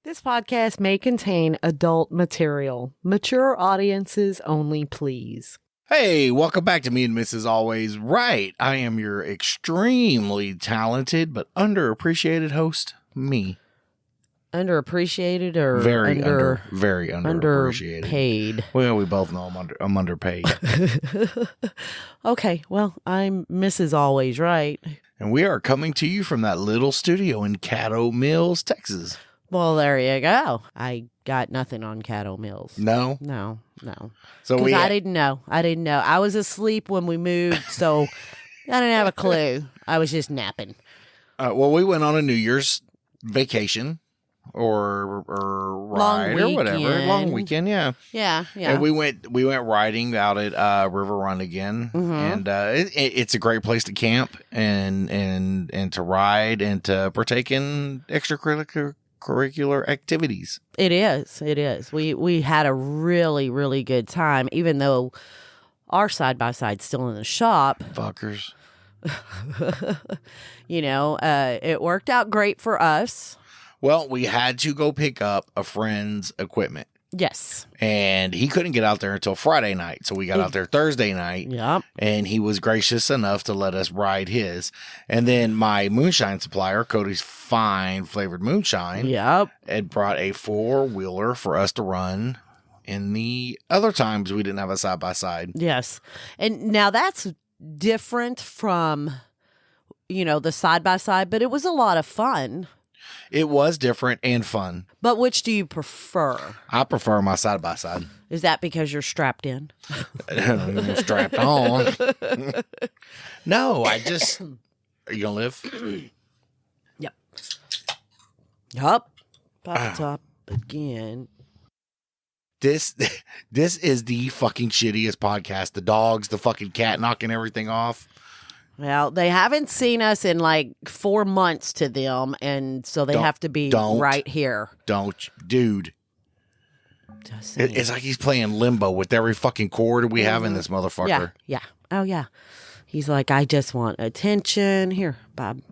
This podcast may contain adult material. Mature audiences only, please. Hey, welcome back to Me and Mrs. Always Right. I am your extremely talented but underappreciated host, me. Underappreciated or Very underappreciated. Underpaid. Well, we both know I'm underpaid. Okay, well, I'm Mrs. Always Right. And we are coming to you from that little studio in Caddo Mills, Texas. Well, there you go. I got nothing on Caddo Mills. No? No. So Because I didn't know. I was asleep when we moved, so I didn't have a clue. I was just napping. Well, we went on a New Year's vacation or ride or whatever. Long weekend, yeah. Yeah. And we went riding out at River Run again, and it's a great place to camp and to ride and to partake in extracurricular activities. It is. We had a really, really good time, even though our side-by-side's still in the shop. Fuckers. It worked out great for us. Well, we had to go pick up a friend's equipment. Yes. And he couldn't get out there until Friday night. So we got out there Thursday night. Yep. And he was gracious enough to let us ride his. And then my moonshine supplier, Cody's Fine Flavored Moonshine, had brought a 4-wheeler for us to run in the other times we didn't have a side-by-side. Yes. And now that's different from, the side-by-side, but it was a lot of fun. It was different and fun. But which do you prefer? I prefer my side-by-side. Is that because you're strapped in? Strapped on. No, Are you going to live? Yep. Yup. Pop top again. This is the fucking shittiest podcast. The dogs, the fucking cat knocking everything off. Well, they haven't seen us in like 4 months to them, and so they have to be right here. Dude. It's like he's playing limbo with every fucking chord we have in this motherfucker. Yeah. Oh, yeah. He's like, I just want attention. Here, Bob.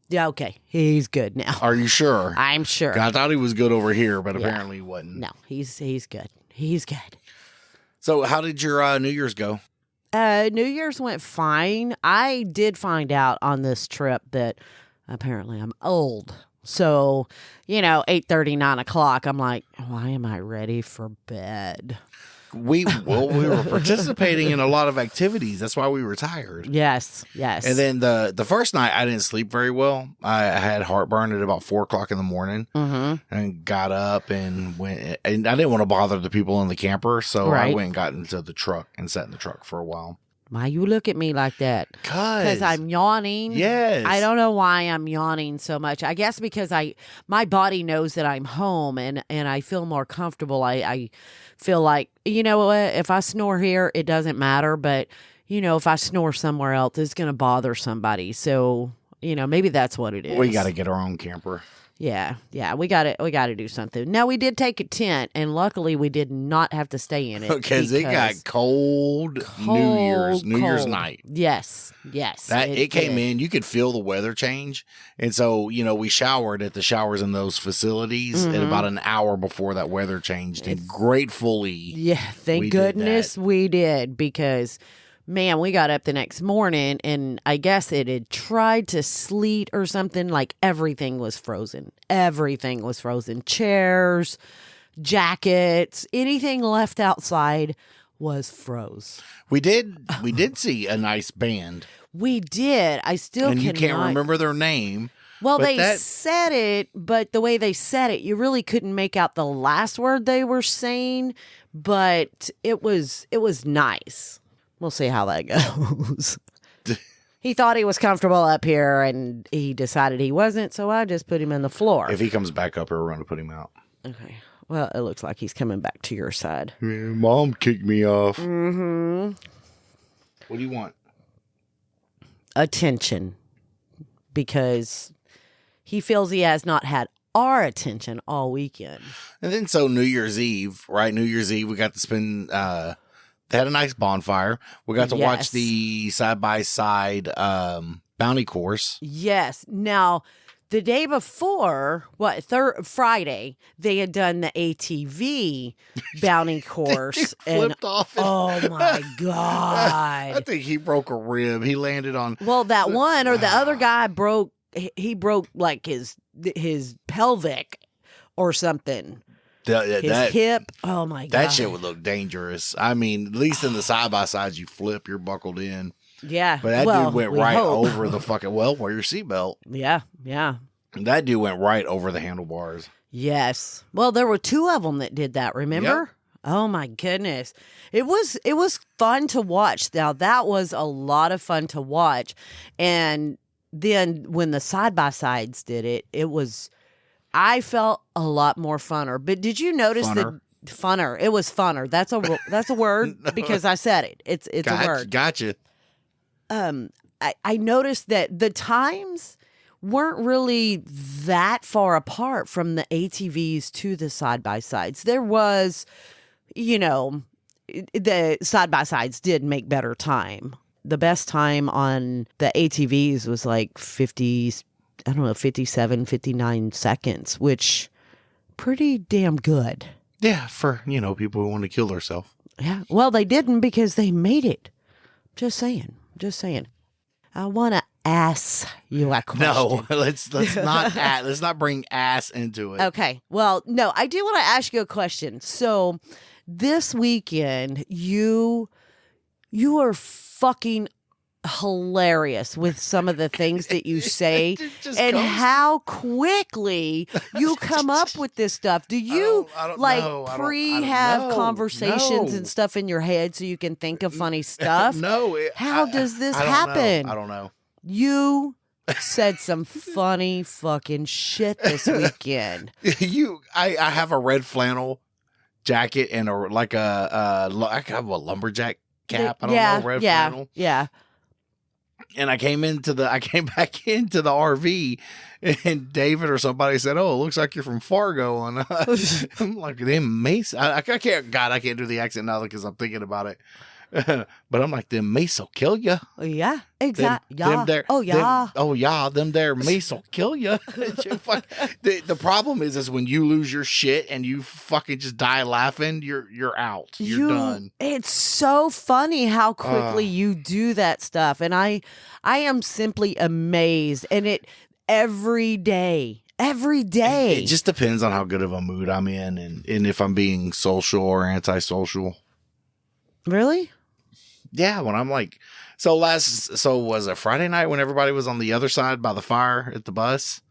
Yeah, okay. He's good now. Are you sure? I'm sure. I thought he was good over here, but apparently he wasn't. No, he's good. He's good. So how did your New Year's go? New Year's went fine. I did find out on this trip that apparently I'm old. So, 8:30, 9 o'clock, I'm like, why am I ready for bed? We were participating in a lot of activities. That's why we were tired. Yes. And then the first night, I didn't sleep very well. I had heartburn at about 4 o'clock in the morning, and got up and went. And I didn't want to bother the people in the camper, so I went and got into the truck and sat in the truck for a while. Why you look at me like that? Because I'm yawning. Yes. I don't know why I'm yawning so much. I guess because my body knows that I'm home and I feel more comfortable. I feel like, you know what, if I snore here, it doesn't matter. But, if I snore somewhere else, it's going to bother somebody. So, maybe that's what it is. We got to get our own camper. Yeah, we got to do something. Now, we did take a tent, and luckily we did not have to stay in it. Because it got cold New Year's night. Yes. It came in, you could feel the weather change. And so, we showered at the showers in those facilities at about an hour before that weather changed. And gratefully, yeah, thank goodness we did, because man, we got up the next morning and I guess it had tried to sleet or something. Like everything was frozen. Chairs, jackets, anything left outside was froze. We did see a nice band. We did. I still and you can't remember their name. Well, they said it, but the way they said it, you really couldn't make out the last word they were saying, but it was nice. We'll see how that goes. He thought he was comfortable up here, and he decided he wasn't, so I just put him in the floor. If he comes back up here, we're going to put him out. Okay. Well, it looks like he's coming back to your side. Yeah, Mom kicked me off. Mm-hmm. What do you want? Attention. Because he feels he has not had our attention all weekend. And then so New Year's Eve, right? New Year's Eve, we got to spend... They had a nice bonfire. We got to watch the side-by-side bounty course. Yes. Now, the day before, Friday, they had done the ATV bounty course. Flipped off. Oh my God. I think he broke a rib. He landed on. Well, that one or the other guy broke like his pelvic or something. His hip. Oh my God. That shit would look dangerous. I mean, at least in the side-by-sides you flip, you're buckled in. Yeah. But that dude went right over the fucking, wear your seatbelt. Yeah. That dude went right over the handlebars. Yes. Well, there were two of them that did that, remember? Yep. Oh my goodness. It was fun to watch. Now, that was a lot of fun to watch. And then when the side-by-sides did it, I felt a lot more funner. But did you notice funner? It was funner. That's a word no. Because I said it. It's a word. Gotcha. I noticed that the times weren't really that far apart from the ATVs to the side-by-sides. There was, the side-by-sides did make better time. The best time on the ATVs was like 57, 59 seconds, which pretty damn good. Yeah, for, people who want to kill themselves. Yeah. Well, they didn't because they made it. Just saying. I want to ask you a question. No, let's not bring ass into it. Okay. Well, no, I do want to ask you a question. So, this weekend, you are fucking hilarious with some of the things that you say and how quickly you come up with this stuff. Do you have conversations and stuff in your head so you can think of funny stuff? No. How does this happen? I don't know. You said some funny fucking shit this weekend. I have a red flannel jacket and I have a lumberjack cap. I don't know, red flannel. Yeah. And I came back into the RV, and David or somebody said, "Oh, it looks like you're from Fargo." And I'm like, "Them Mesa." I can't do the accent now because I'm thinking about it. But I'm like, "Them Mesa will kill you." Yeah, exactly. Them there Mesa will kill you. The problem is when you lose your shit and you fucking just die laughing, you're out. You're done. It's so funny how quickly you do that stuff, and I am simply amazed. And it every day. It just depends on how good of a mood I'm in, and if I'm being social or antisocial. Really? Yeah, when I'm like, so was it Friday night when everybody was on the other side by the fire at the bus?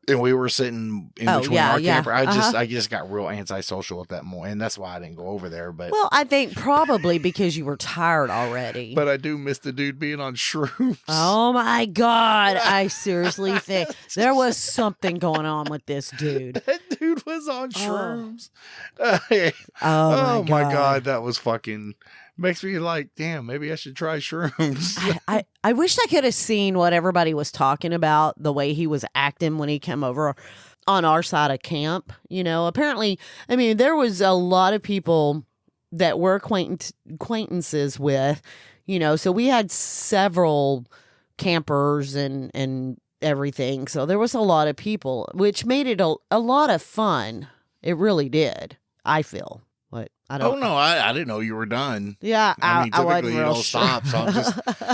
And we were sitting in between our camper. I just got real antisocial at that moment, and that's why I didn't go over there. But I think probably because you were tired already. But I do miss the dude being on shrooms. Oh my God! I seriously think there was something going on with this dude. That dude was on shrooms. Oh my God, that was fucking. Makes me like, damn, maybe I should try shrooms. I wish I could have seen what everybody was talking about, the way he was acting when he came over on our side of camp. Apparently, there was a lot of people that we're acquaintances with, so we had several campers and everything. So there was a lot of people, which made it a lot of fun. It really did, I feel. I didn't know you were done. Yeah, typically you don't stop. So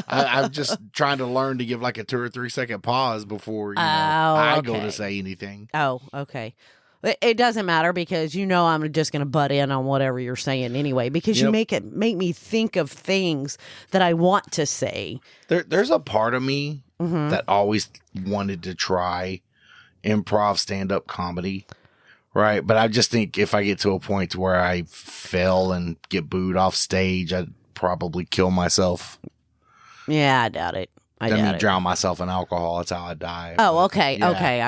I'm just trying to learn to give like a 2 or 3 second pause before I go to say anything. Oh, okay. It doesn't matter because I'm just going to butt in on whatever you're saying anyway because you make me think of things that I want to say. There's a part of me that always wanted to try improv stand-up comedy. Right, but I just think if I get to a point where I fail and get booed off stage, I'd probably kill myself. Yeah, I doubt it. Drown myself in alcohol. That's how I die. Oh, okay, yeah. Okay,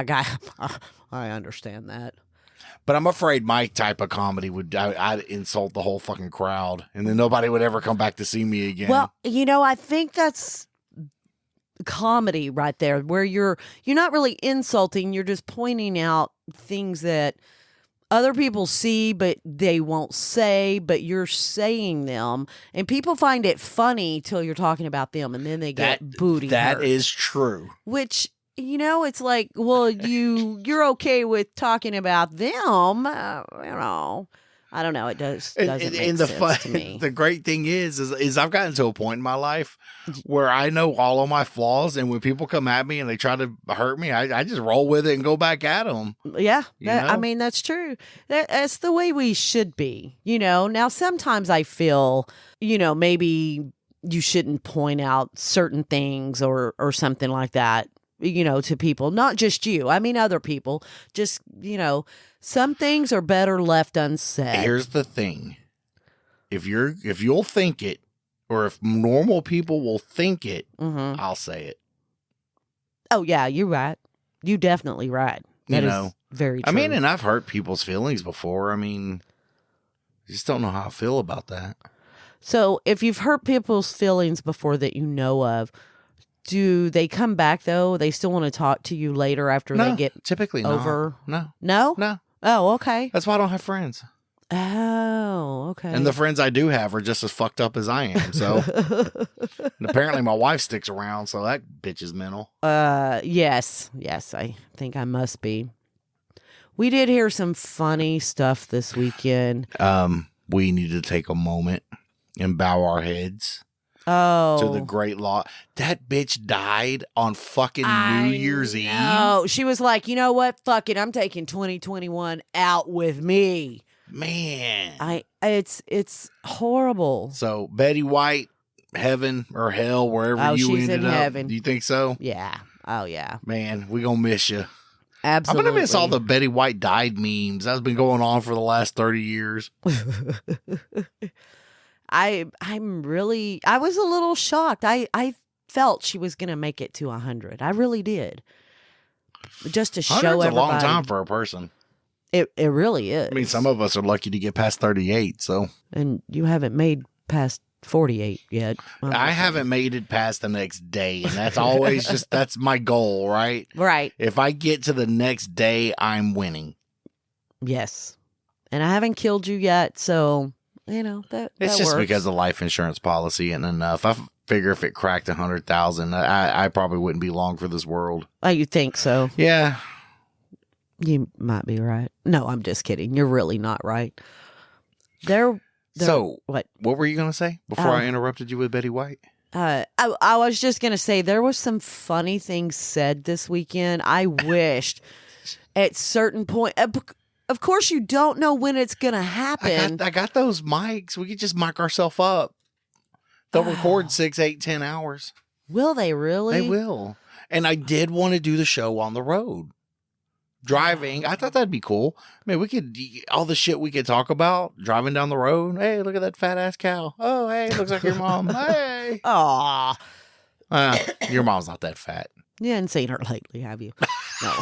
I understand that. But I'm afraid my type of comedy I'd insult the whole fucking crowd, and then nobody would ever come back to see me again. Well, I think that's comedy right there, where you're not really insulting, you're just pointing out things that other people see but they won't say, but you're saying them, and people find it funny till you're talking about them, and then they get booty That hurt. is true. Which it's like, well, you're okay with talking about them, I don't know. It doesn't make sense to me. The great thing is I've gotten to a point in my life where I know all of my flaws, and when people come at me and they try to hurt me, I just roll with it and go back at them. Yeah, I mean, that's true. That's the way we should be. Now sometimes I feel, maybe you shouldn't point out certain things or something like that, to people, not just you. I mean, other people. Just, some things are better left unsaid. Here's the thing. If you'll think it, or if normal people will think it, I'll say it. Oh, yeah, you're right. You definitely right. That is very true. I mean, and I've hurt people's feelings before. I mean, I just don't know how I feel about that. So if you've hurt people's feelings before that you know of, do they come back, though? They still want to talk to you later after they get typically over? No. No? No. Oh, okay. That's why I don't have friends. Oh, okay. And the friends I do have are just as fucked up as I am. So and apparently my wife sticks around, so that bitch is mental. Yes, I think I must be. We did hear some funny stuff this weekend. We need to take a moment and bow our heads. Oh. To the great law. That bitch died on fucking New Year's Eve. Oh, she was like, you know what? Fuck it. I'm taking 2021 out with me. Man. It's horrible. So Betty White, heaven or hell, wherever you she's ended in up. Heaven. Do you think so? Yeah. Oh, yeah. Man, we gonna miss you. Absolutely. I'm gonna miss all the Betty White died memes. That's been going on for the last 30 years. I was a little shocked. I felt she was going to make it to 100. I really did. Just to show everybody. It's a long time for a person. It really is. I mean, some of us are lucky to get past 38, so. And you haven't made past 48 yet. I haven't made it past the next day, and that's always that's my goal, right? Right. If I get to the next day, I'm winning. Yes. And I haven't killed you yet, so... that it's just works. because the life insurance policy isn't enough. I figure if it cracked 100,000, I probably wouldn't be long for this world. Oh, you think so? Yeah. You might be right. No, I'm just kidding. You're really not right. So, what were you going to say before I interrupted you with Betty White? I was just going to say there was some funny things said this weekend. I wished at certain point... Of course, you don't know when it's going to happen. I got those mics. We could just mic ourselves up. They'll record 6, 8, 10 hours. Will they really? They will. And I did want to do the show on the road. Driving. I thought that'd be cool. I mean, we could, all the shit we could talk about driving down the road. Hey, look at that fat ass cow. Oh, hey, looks like your mom. Hey. Aw. Your mom's not that fat. You haven't seen her lately, have you? No.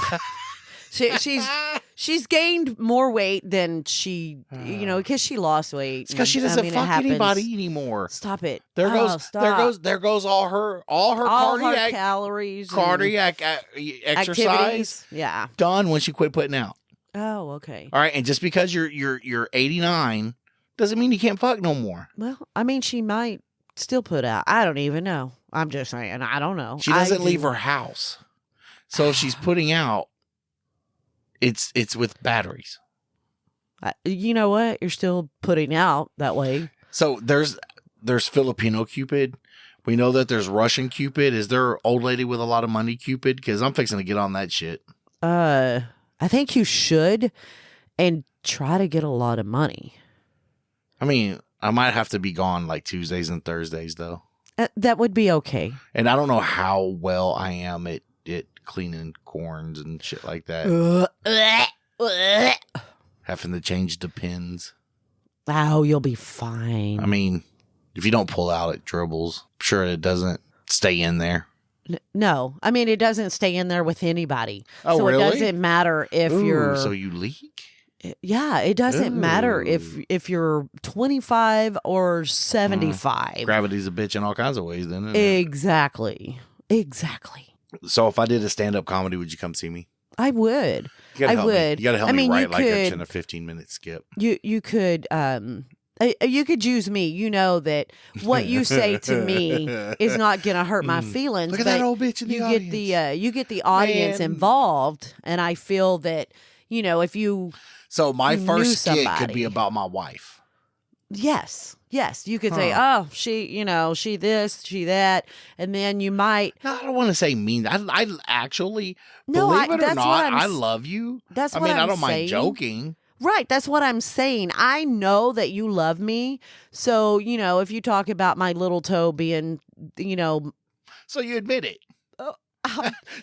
She's gained more weight than she, because she lost weight. It's because she doesn't fuck anybody anymore. Stop it. There goes all her cardiac calories, exercise. Activities. Yeah, done when she quit putting out. Oh, okay. All right, and just because you're 89 doesn't mean you can't fuck no more. Well, I mean, she might still put out. I don't even know. I'm just saying. I don't know. She doesn't leave her house, so if she's putting out. It's with batteries. You know what? You're still putting out that way. So there's Filipino Cupid. We know that there's Russian Cupid. Is there old lady with a lot of money Cupid? Because I'm fixing to get on that shit. I think you should, and try to get a lot of money. I mean, I might have to be gone like Tuesdays and Thursdays though. That would be okay. And I don't know how well I am at cleaning corns and shit like that. Having to change the pins. Oh, you'll be fine. I mean, if you don't pull out, it dribbles. I'm sure it doesn't stay in there. No. I mean, it doesn't stay in there with anybody. Oh, so really? It doesn't matter if you're... So you leak? Yeah, it doesn't matter if you're 25 or 75. Gravity's a bitch in all kinds of ways, then. Exactly. So if I did a stand-up comedy, would you come see me? I would. I would. You got to help me write like in a 15-minute skip. You could You could use me. You know that what you say to me is not going to hurt my feelings. Look at that old bitch in the audience. You get the audience involved, and I feel that if you. So my first skit could be about my wife. Yes. You could say, "Oh, she this, she that," and then you might. No, I don't want to say mean. I actually believe it or not, I love you. That's what I don't mind joking. Right, that's what I'm saying. I know that you love me. So, if you talk about my little toe being, So you admit it.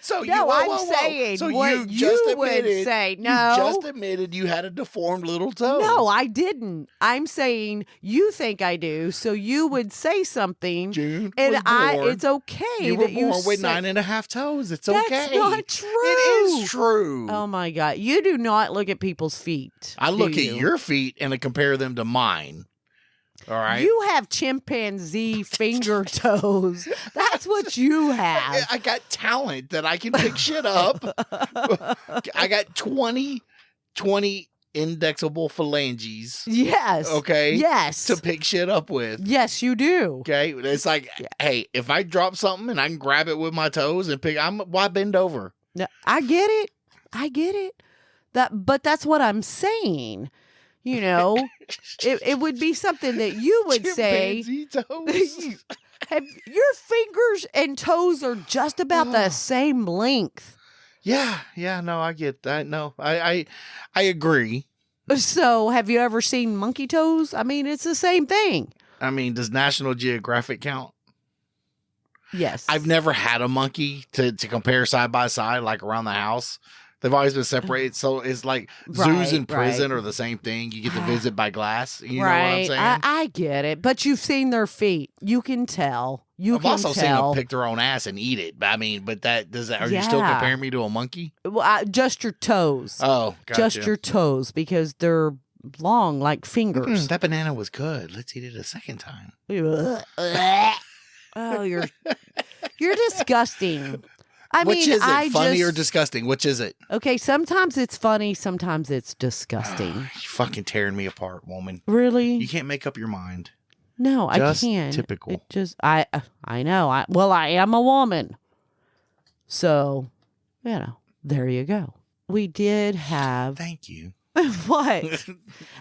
So I'm saying so what you would say. No. You just admitted you had a deformed little toe. No, I didn't. I'm saying you think I do, so you would say something. June and it's okay you that you were born with 9.5 toes. It's okay. That's not true. It is true. Oh my God. You do not look at people's feet. I look at your feet and I compare them to mine. All right. You have chimpanzee finger toes. That's what you have. I got talent that I can pick shit up. I got 20 indexable phalanges. Yes. Okay. Yes. To pick shit up with. Yes, you do. Okay. It's like, hey, if I drop something and I can grab it with my toes and pick, why bend over? No, I get it. But that's what I'm saying. It would be something that you would say. Toes. Your fingers and toes are just about the same length. Yeah, no, I get that. No, I agree. So, have you ever seen monkey toes? I mean, it's the same thing. I mean, does National Geographic count? Yes. I've never had a monkey to compare side by side, like around the house. They've always been separated. So it's like zoos and prison are the same thing. You get to visit by glass. You know what I'm saying? I get it. But you've seen their feet. You can tell. I've also seen them pick their own ass and eat it. Are you still comparing me to a monkey? Well, just your toes. Oh, gotcha. Just your toes because they're long like fingers. That banana was good. Let's eat it a second time. Oh, you're disgusting. Which is it? Funny or disgusting? Which is it? Okay, sometimes it's funny, sometimes it's disgusting. You're fucking tearing me apart, woman. Really? You can't make up your mind. No, I can't. Typical. I know. I am a woman. So, there you go. We did have. Thank you. What?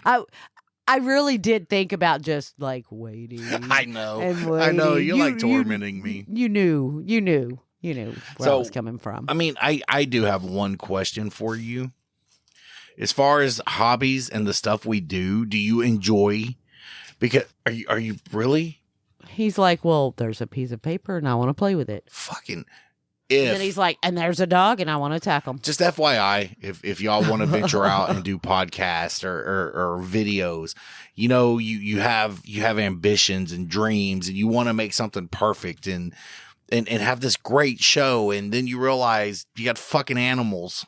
I really did think about just like waiting. I know. And waiting. I know. You're like tormenting me. You knew where I was coming from. I mean, I do have one question for you. As far as hobbies and the stuff we do you enjoy? Because are you really? He's like, well, there's a piece of paper and I want to play with it. Fucking And then he's like, and there's a dog and I want to attack him. Just FYI, if y'all want to venture out and do podcasts or videos, you have ambitions and dreams and you want to make something perfect and have this great show, and then you realize you got fucking animals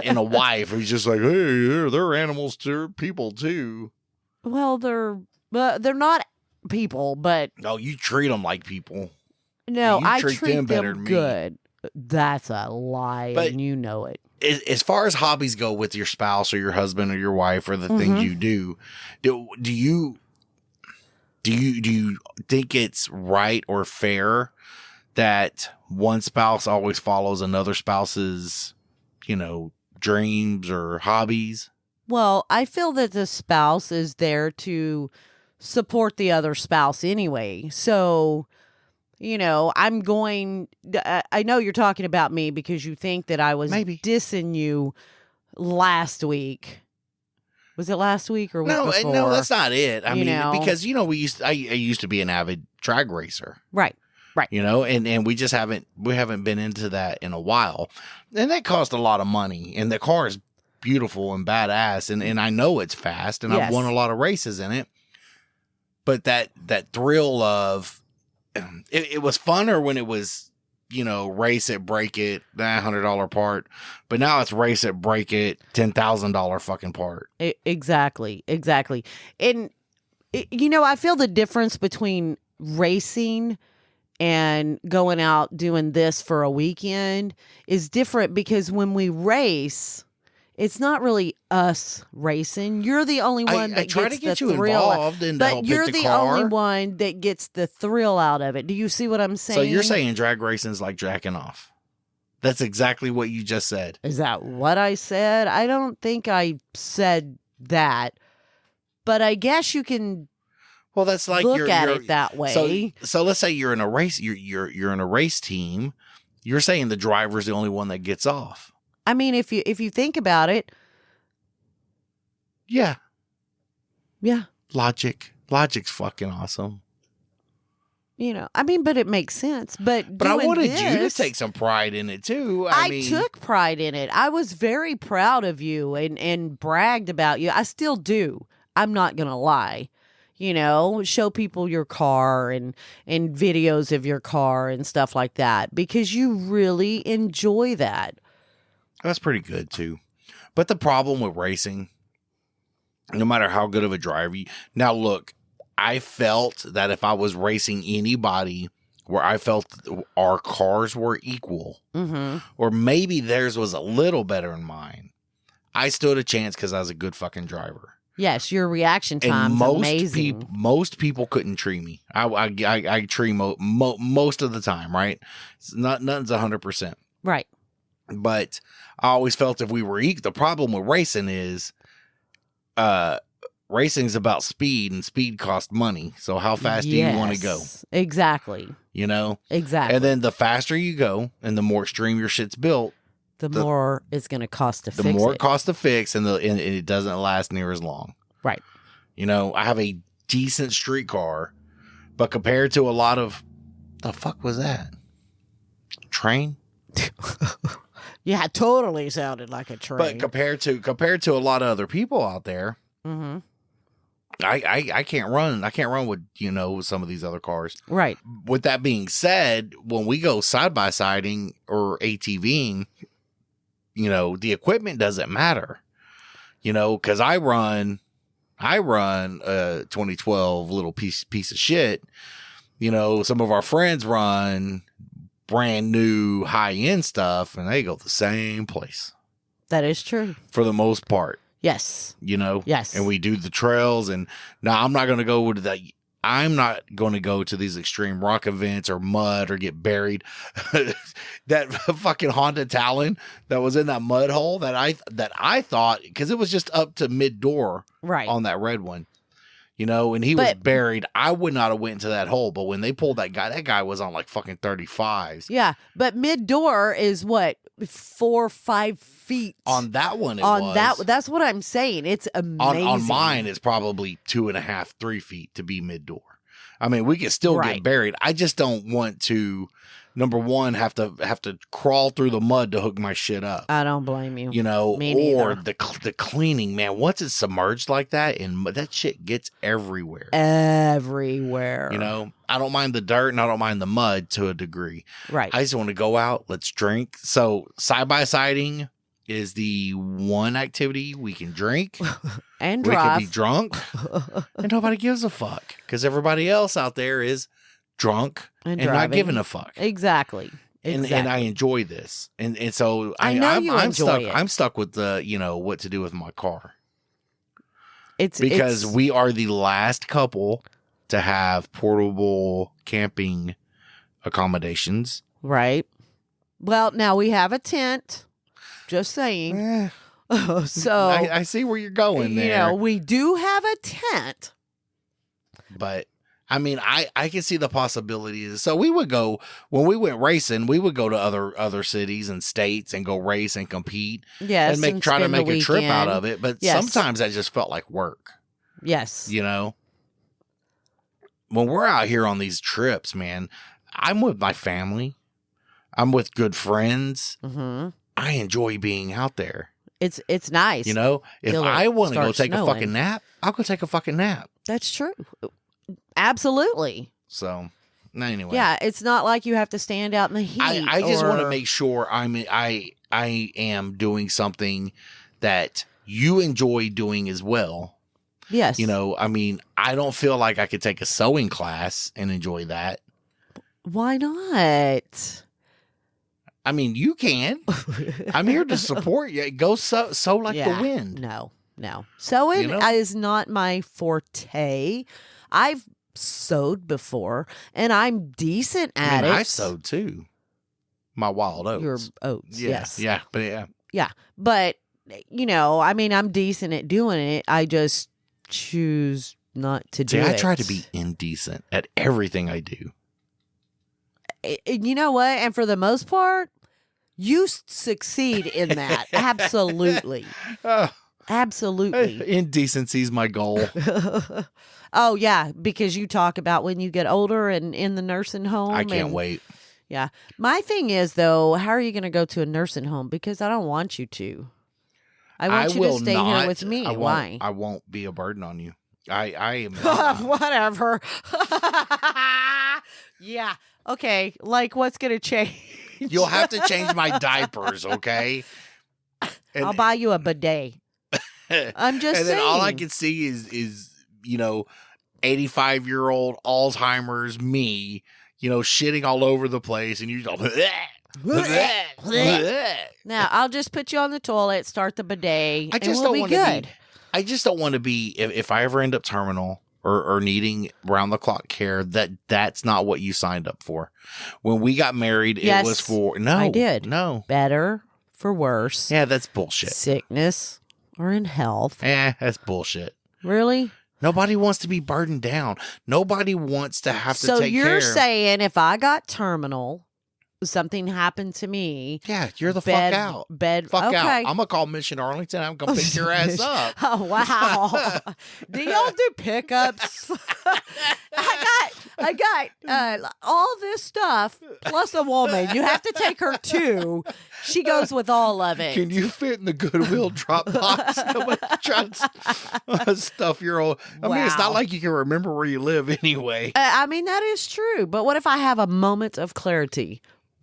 and a wife who's just like, hey, they're animals too, people too. Well, they're not people, but no, you treat them like people. No, I treat them better than good. That's a lie, and you know it. As far as hobbies go with your spouse or your husband or your wife or the things you do you think it's right or fair that one spouse always follows another spouse's, dreams or hobbies? Well, I feel that the spouse is there to support the other spouse anyway. So, I know you're talking about me because you think that I was dissing you last week. Was it last week or week before? No, that's not it. I mean, because I used to be an avid drag racer, right? And we haven't been into that in a while, and that cost a lot of money. And the car is beautiful and badass, and I know it's fast, and I've won a lot of races in it. But that thrill of it was funner when it was, race it, break it, that $100 part. But now it's race it, break it, $10,000 fucking part. Exactly. And, I feel the difference between racing and going out doing this for a weekend is different because when we race, it's not really us racing. You're the only one that try gets to get the you thrill. involved and But you're the only one that gets the thrill out of it. Do you see what I'm saying? So you're saying drag racing is like jacking off? That's exactly what you just said. Is that what I said? I don't think I said that. But I guess you can. Well, that's like look at it that way. So let's say you're in a race. You're in a race team. You're saying the driver's the only one that gets off. I mean, if you think about it, yeah. Logic's fucking awesome. I mean, but it makes sense. But I wanted you to take some pride in it too. I mean, took pride in it. I was very proud of you and bragged about you. I still do. I'm not gonna lie. Show people your car and videos of your car and stuff like that because you really enjoy that. That's pretty good too. But the problem with racing, no matter how good of a driver now look, I felt that if I was racing anybody where I felt our cars were equal, or maybe theirs was a little better than mine, I stood a chance because I was a good fucking driver. Yes, your reaction time's amazing. Most people couldn't tree me. I tree most of the time, right? Nothing's 100%. Right. But I always felt if we were equal, the problem with racing is racing's about speed, and speed costs money. So how fast do you want to go? Exactly. Exactly. And then the faster you go and the more extreme your shit's built, the more it's going to cost to fix it. The more it costs to fix, and it doesn't last near as long. Right. I have a decent street car, but compared to a lot of... The fuck was that? Train? Yeah, it totally sounded like a train. But compared to a lot of other people out there, I can't run. I can't run with some of these other cars. Right. With that being said, when we go side by siding or ATVing, the equipment doesn't matter. Because I run a 2012 little piece of shit. Some of our friends run brand new high end stuff, and they go the same place. That is true. For the most part. Yes. Yes. And we do the trails, and now I'm not going to go to that. I'm not going to go to these extreme rock events or mud or get buried. That fucking Honda Talon that was in that mud hole that I thought, because it was just up to mid door right on that red one. And he was buried. I would not have went into that hole. But when they pulled that guy was on like fucking 35s. Yeah. But mid door is what? 4 or 5 feet. On that one, that's what I'm saying. It's amazing. On mine, it's probably 2.5, 3 feet to be mid door. I mean, we can still get buried. I just don't want to, number one, have to crawl through the mud to hook my shit up. I don't blame you. Me or the cleaning, man. Once it's submerged like that, and that shit gets everywhere. Everywhere. I don't mind the dirt and I don't mind the mud to a degree. Right. I just want to go out. Let's drink. So side by siding is the one activity we can drink and drive. We can be drunk, and nobody gives a fuck because everybody else out there is drunk and not giving a fuck. Exactly. And I enjoy this, and so I'm stuck with the what to do with my car. Because we are the last couple to have portable camping accommodations. Right. Well, now we have a tent. Just saying. So I see where you're going there. We do have a tent. But I mean, I can see the possibilities. So we would go, when we went racing, we would go to other cities and states and go race and compete. Yes. And try to make a trip out of it. But sometimes that just felt like work. Yes. When we're out here on these trips, man, I'm with my family. I'm with good friends. Mm-hmm. I enjoy being out there. It's nice. If I want to go take a fucking nap, I'll go take a fucking nap. That's true. Absolutely. So, anyway. Yeah, it's not like you have to stand out in the heat. I just want to make sure I am doing something that you enjoy doing as well. Yes. I mean, I don't feel like I could take a sewing class and enjoy that. Why not? I mean, you can. I'm here to support you. Go sow like the wind. No. Sewing is not my forte. I've sewed before, and I'm decent at it. I sewed too. My wild oats. Your oats, yes. Yeah, but Yeah, but, I'm decent at doing it. I just choose not to do it. I try to be indecent at everything I do. You know what? And for the most part, you succeed in that. Absolutely. Absolutely. Indecency's my goal. Oh, yeah, because you talk about when you get older and in the nursing home. I can't wait. Yeah. My thing is, though, how are you going to go to a nursing home? Because I don't want you to. I want you to stay here with me. Why? I won't be a burden on you. I am not. Whatever. Yeah. Okay. Like, what's going to change? You'll have to change my diapers, okay? I'll buy you a bidet. I'm just saying. And then all I can see is 85-year-old Alzheimer's me, shitting all over the place, and you go, now I'll just put you on the toilet, start the bidet, I just don't want to be. I just don't want to be. If I ever end up terminal or needing round the clock care, that's not what you signed up for. When we got married, it was for I did better for worse. Yeah, that's bullshit. Sickness or in health. That's bullshit. Really? Nobody wants to be burdened down. Nobody wants to have to take care. So you're saying if I got terminal, something happened to me. Yeah, you're the fuck out. Fuck out. I'm going to call Mission Arlington. I'm going to pick your ass up. Oh, wow. Do y'all do pickups? I got all this stuff plus a woman. You have to take her too. She goes with all of it. Can you fit in the Goodwill drop box? Somebody try to stuff your old. I mean, it's not like you can remember where you live anyway. That is true. But what if I have a moment of clarity?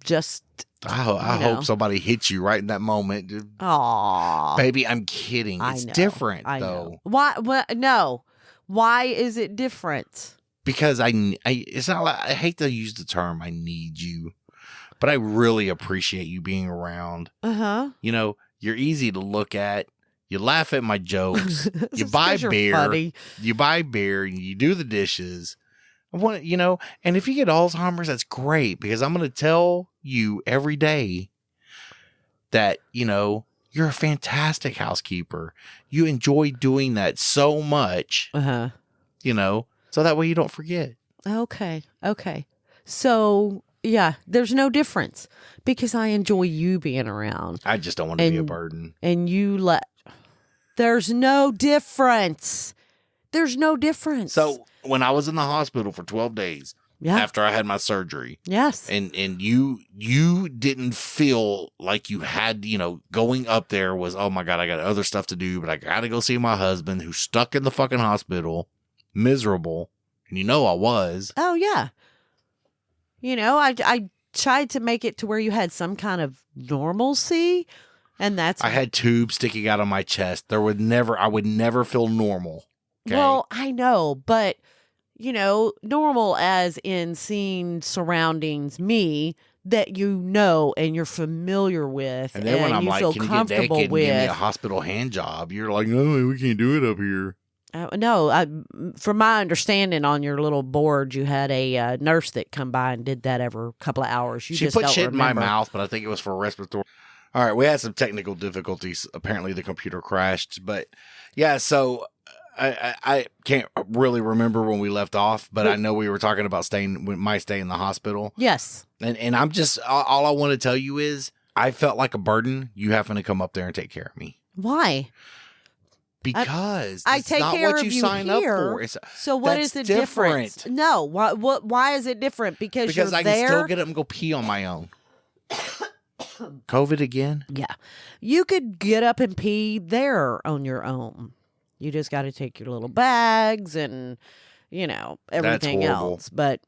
I hope somebody hits you right in that moment. Aw. Baby, I'm kidding. It's different, though. Why? No. Why is it different? Because it's not like, I hate to use the term I need you, but I really appreciate you being around. Uh-huh. You're easy to look at. You laugh at my jokes. You buy beer. Funny. You buy beer. You do the dishes. And if you get Alzheimer's, that's great, because I'm going to tell you every day that, you're a fantastic housekeeper. You enjoy doing that so much, so that way you don't forget. Okay. So, yeah, there's no difference because I enjoy you being around. I just don't want to be a burden. And there's no difference. There's no difference. So when I was in the hospital for 12 days after I had my surgery. Yes. And you didn't feel like you had, going up there was, oh my God, I got other stuff to do, but I got to go see my husband who's stuck in the fucking hospital, miserable. And I was. Oh, yeah. I tried to make it to where you had some kind of normalcy. And I had tubes sticking out of my chest. I would never feel normal. Okay? Well, I know, but, normal as in seeing surroundings me that and you're familiar with. And then when I'm like, can you get naked and give me a hospital hand job? You're like, no, we can't do it up here. No, from my understanding on your little board, you had a nurse that come by and did that every couple of hours. She put shit in my mouth, but I think it was for respiratory. All right, we had some technical difficulties. Apparently the computer crashed, but yeah, so I can't really remember when we left off, but I know we were talking about my stay in the hospital. Yes. And I'm just, all I want to tell you is I felt like a burden, you having to come up there and take care of me. Why? Because I take not care what of you you sign here. up for. So what is the difference? No. Why is it different? Because you're I can still get up and go pee on my own. COVID again? Yeah. You could get up and pee there on your own. You just got to take your little bags and, everything else. But,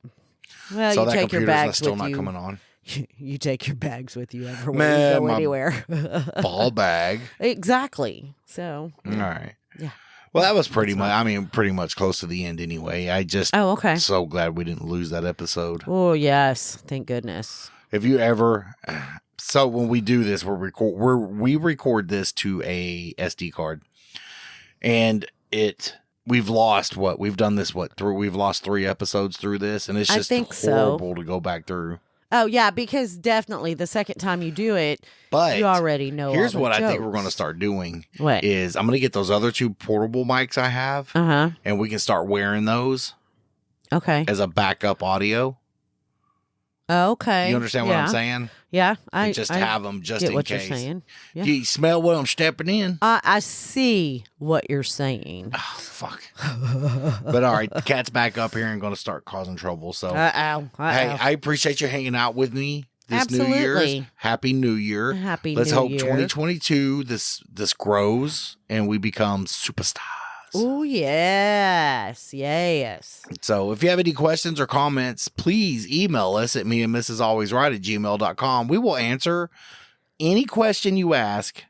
well, so you take your bags still with not you. Coming on. You take your bags with you everywhere. You go anywhere. Ball bag. Exactly. So. All right. Yeah. Well, that was pretty much close to the end anyway. I just. Oh, okay. So glad we didn't lose that episode. Oh, yes. Thank goodness. If you ever So when we do this, we record this to a SD card, and we've lost we've done this we've lost 3 episodes through this, and it's just horrible to go back through. Oh yeah, because definitely the second time you do it, but you already know. Here's what jokes. I think we're going to start doing. What is I'm going to get those other 2 portable mics I have, and we can start wearing those. Okay. As a backup audio. Okay. You understand what I'm saying? Yeah. I have them just in what case. You're saying. Yeah. Do you smell what I'm stepping in? I see what you're saying. Oh, fuck. But all right, the cat's back up here and going to start causing trouble. So, hey, I appreciate you hanging out with me this Absolutely. New Year's. Happy New Year. Let's hope 2022 this grows and we become superstars. Oh, yes. So if you have any questions or comments, please email us at meandmrsalwaysright@gmail.com. We will answer any question you ask.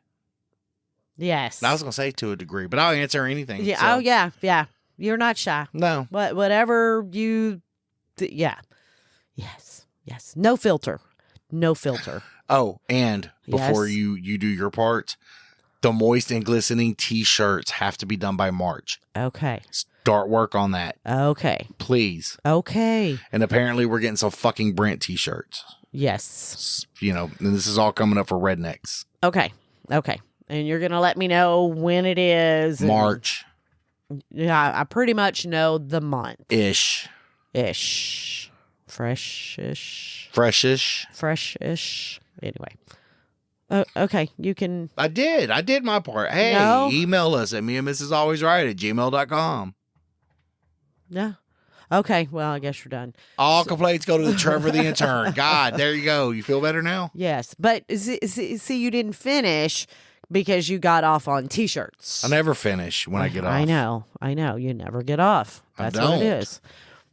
Yes. I was going to say to a degree, but I'll answer anything. Yeah. So. Oh, yeah. Yeah. You're not shy. No. But whatever you... yeah. Yes. No filter. Oh, and before you do your part... The moist and glistening t-shirts have to be done by March. Okay. Start work on that. Okay. Please. Okay. And apparently we're getting some fucking Brent t-shirts. Yes. And this is all coming up for rednecks. Okay. And you're going to let me know when it is. March. Yeah, I pretty much know the month. Ish. Freshish. Anyway. Okay, you can... I did my part. Hey, email us at meandmrsalwaysright@gmail.com. Yeah. Okay, well, I guess you're done. All complaints go to the Trevor the Intern. God, there you go. You feel better now? Yes, but see, you didn't finish because you got off on t-shirts. I never finish when I get off. I know. You never get off. That's what it is.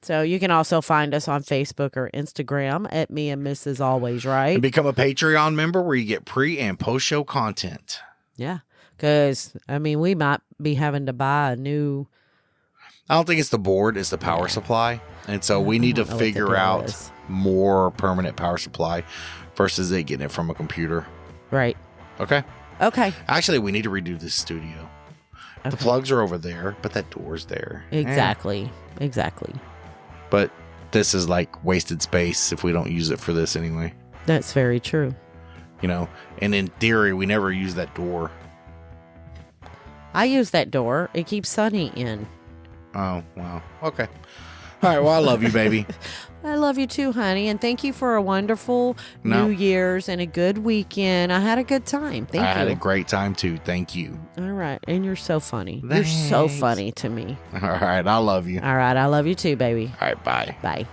So you can also find us on Facebook or Instagram at Me and Mrs. Always Right. And become a Patreon member where you get pre- and post-show content. Yeah, because, we might be having to buy a new... I don't think it's the board, it's the power supply. And so we need to figure out more permanent power supply versus getting it from a computer. Right. Okay. Actually, we need to redo this studio. Okay. The plugs are over there, but that door's there. Exactly. But this is like wasted space if we don't use it for this anyway. That's very true. And in theory, we never use that door. I use that door. It keeps Sunny in. Oh, wow. Okay. All right. Well, I love you, baby. I love you too, honey. And thank you for a wonderful New Year's and a good weekend. I had a good time. Thank you. I had a great time too. Thank you. All right. And you're so funny. Thanks. You're so funny to me. All right. I love you. All right. I love you too, baby. All right. Bye. Bye.